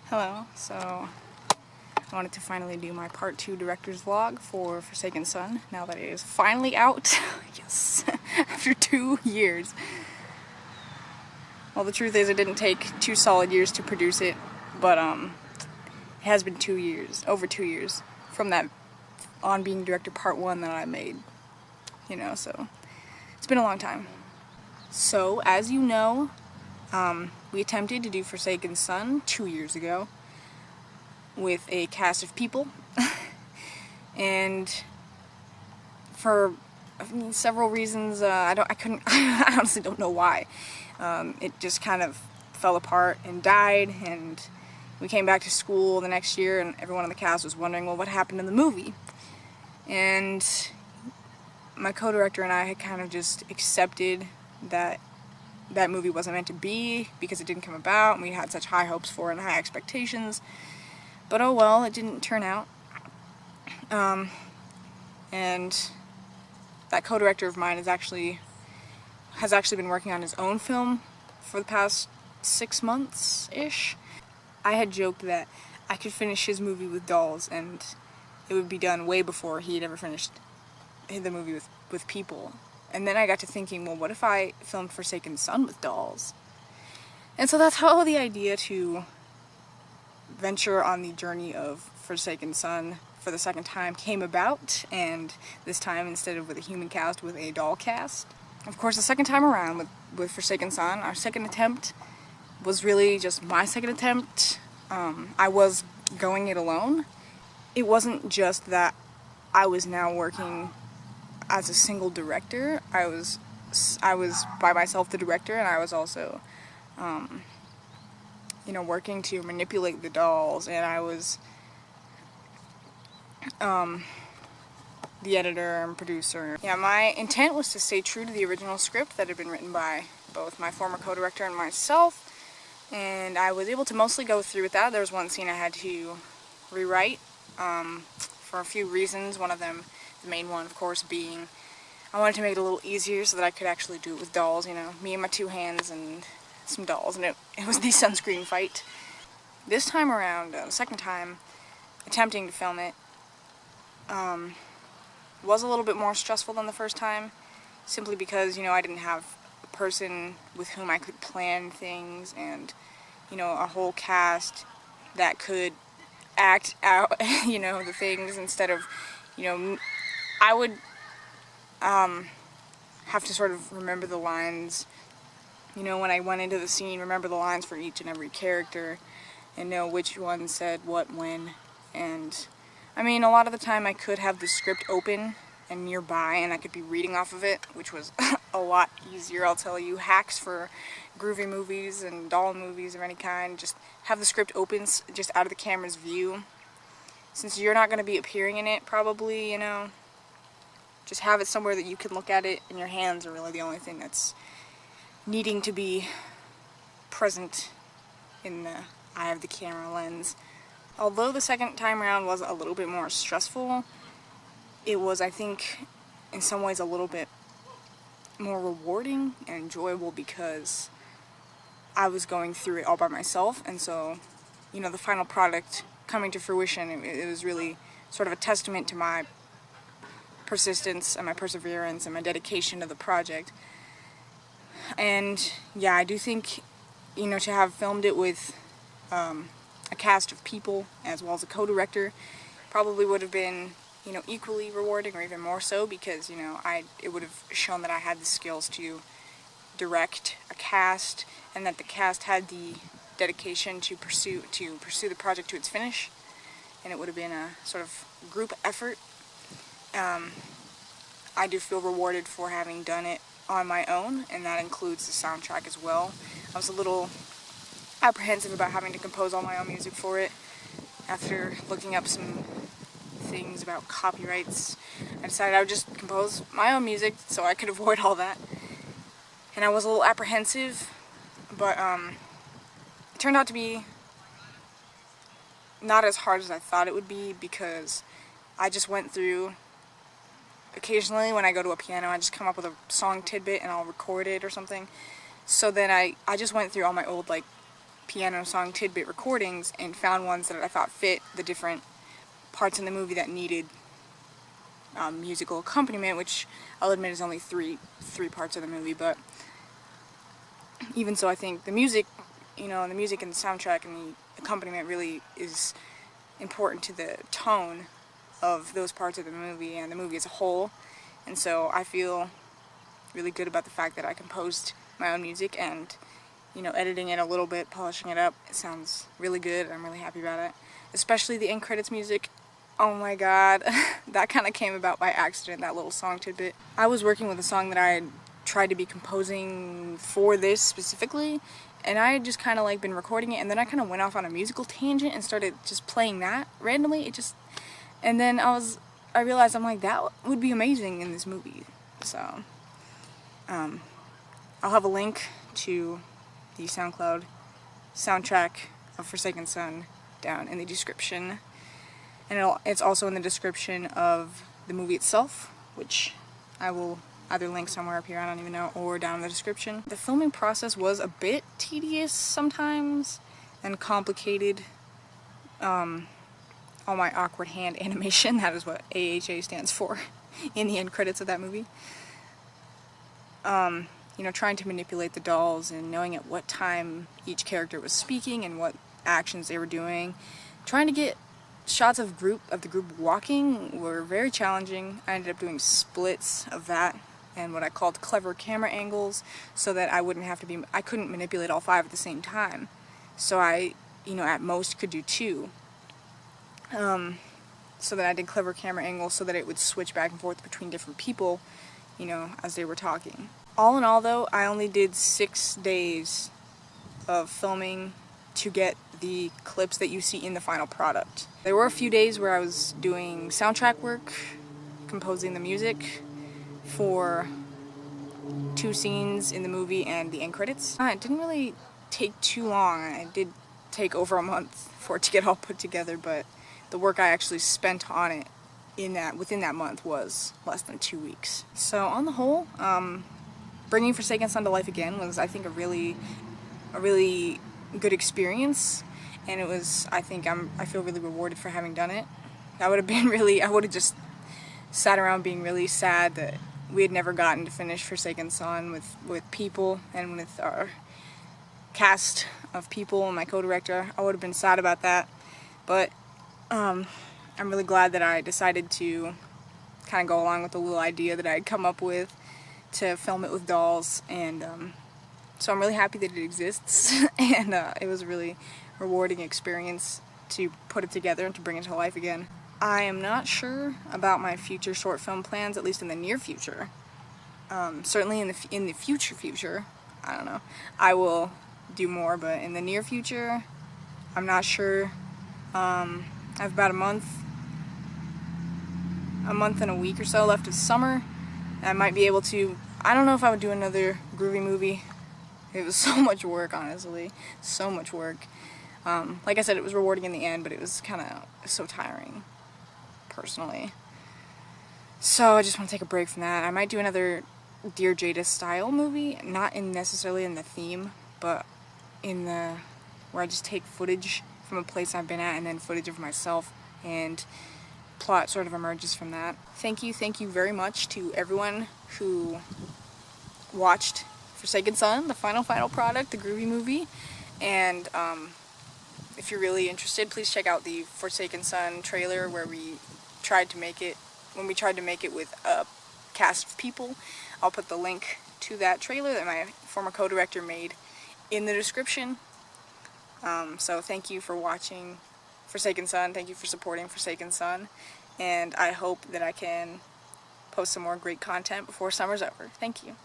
Hello, so I wanted to finally do my part 2 director's vlog for Forsaken Son, now that it is finally out. Yes, after 2 years. Well, the truth is it didn't take 2 solid years to produce it, but it has been 2 years, over 2 years, from that On Being Director part 1 that I made, so it's been a long time. So, as you know, we attempted to do Forsaken Son 2 years ago with a cast of people, and for several reasons, I honestly don't know why. It just kind of fell apart and died, and we came back to school the next year, and everyone in the cast was wondering, well, what happened in the movie? And my co-director and I had kind of just accepted that that movie wasn't meant to be because it didn't come about, and we had such high hopes for it and high expectations. But oh well, it didn't turn out. And that co-director of mine has actually been working on his own film for the past 6 months-ish. I had joked that I could finish his movie with dolls and it would be done way before he had ever finished the movie with people. And then I got to thinking, well, what if I filmed Forsaken Son with dolls? And so that's how the idea to venture on the journey of Forsaken Son for the second time came about, and this time, instead of with a human cast, with a doll cast. Of course, the second time around with Forsaken Son, our second attempt was really just my second attempt. I was going it alone. It wasn't just that I was now working as a single director. I was by myself the director, and I was also working to manipulate the dolls, and I was the editor and producer. Yeah, my intent was to stay true to the original script that had been written by both my former co-director and myself, and I was able to mostly go through with that. There was one scene I had to rewrite for a few reasons. One of them, the main one, of course, being I wanted to make it a little easier so that I could actually do it with dolls, me and my 2 hands and some dolls, and it was the sunscreen fight. This time around, the second time, attempting to film it, was a little bit more stressful than the first time, simply because, I didn't have a person with whom I could plan things and, a whole cast that could act out, the things instead of, I would have to sort of remember the lines, when I went into the scene, remember the lines for each and every character and know which one said what when. And I mean, a lot of the time I could have the script open and nearby and I could be reading off of it, which was a lot easier, I'll tell you. Hacks for groovy movies and doll movies of any kind, just have the script open just out of the camera's view. Since you're not going to be appearing in it probably, just have it somewhere that you can look at it, and your hands are really the only thing that's needing to be present in the eye of the camera lens. Although the second time around was a little bit more stressful, it was, I think, in some ways a little bit more rewarding and enjoyable because I was going through it all by myself, and so, the final product coming to fruition, it was really sort of a testament to my persistence and my perseverance and my dedication to the project. And yeah, I do think, to have filmed it with a cast of people as well as a co-director probably would have been, equally rewarding or even more so, because, it would have shown that I had the skills to direct a cast and that the cast had the dedication to pursue the project to its finish, and it would have been a sort of group effort. I do feel rewarded for having done it on my own, and that includes the soundtrack as well. I was a little apprehensive about having to compose all my own music for it. After looking up some things about copyrights, I decided I would just compose my own music so I could avoid all that. And I was a little apprehensive, but it turned out to be not as hard as I thought it would be, because I just went through, occasionally when I go to a piano, I just come up with a song tidbit and I'll record it or something. So then I just went through all my old piano song tidbit recordings and found ones that I thought fit the different parts in the movie that needed musical accompaniment, which I'll admit is only three parts of the movie, but even so, I think the music, the music and the soundtrack and the accompaniment really is important to the tone of those parts of the movie and the movie as a whole. And so I feel really good about the fact that I composed my own music, and editing it a little bit, polishing it up, it sounds really good. I'm really happy about it, especially the end credits music. Oh my god, that kind of came about by accident, that little song tidbit. I was working with a song that I had tried to be composing for this specifically, and I had just kind of like been recording it, and then I kind of went off on a musical tangent and started just playing that randomly. And then I realized, I'm like, that would be amazing in this movie. So I'll have a link to the SoundCloud soundtrack of Forsaken Son down in the description, and it's also in the description of the movie itself, which I will either link somewhere up here, I don't even know, or down in the description. The filming process was a bit tedious sometimes and complicated. All my awkward hand animation, that is what AHA stands for in the end credits of that movie. Trying to manipulate the dolls and knowing at what time each character was speaking and what actions they were doing. Trying to get shots of the group walking were very challenging. I ended up doing splits of that and what I called clever camera angles, so that I couldn't manipulate all 5 at the same time. So I, at most could do 2. So that I did clever camera angles so that it would switch back and forth between different people, as they were talking. All in all, though, I only did 6 days of filming to get the clips that you see in the final product. There were a few days where I was doing soundtrack work, composing the music for 2 scenes in the movie and the end credits. It didn't really take too long. It did take over a month for it to get all put together, but the work I actually spent on it within that month was less than 2 weeks. So on the whole, bringing Forsaken Son to life again was, I think, a really good experience, and it was, I feel really rewarded for having done it. I would have just sat around being really sad that we had never gotten to finish Forsaken Son with people and with our cast of people and my co-director. I would have been sad about that, but I'm really glad that I decided to kind of go along with the little idea that I had come up with to film it with dolls, and so I'm really happy that it exists, and it was a really rewarding experience to put it together and to bring it to life again. I am not sure about my future short film plans, at least in the near future. Certainly in the future, I don't know, I will do more, but in the near future, I'm not sure. I have about a month and a week or so left of summer. I might be able to, I don't know if I would do another groovy movie. It was so much work, honestly. So much work. Like I said, it was rewarding in the end, but it was kind of so tiring, personally. So I just want to take a break from that. I might do another Dear Jada style movie, not necessarily in the theme, but where I just take footage from a place I've been at and then footage of myself, and plot sort of emerges from that. Thank you very much to everyone who watched Forsaken Son, the final product, the groovy movie, and if you're really interested, please check out the Forsaken Son trailer where we tried to make it with a cast of people. I'll put the link to that trailer that my former co-director made in the description. So thank you for watching Forsaken Son, thank you for supporting Forsaken Son, and I hope that I can post some more great content before summer's over. Thank you.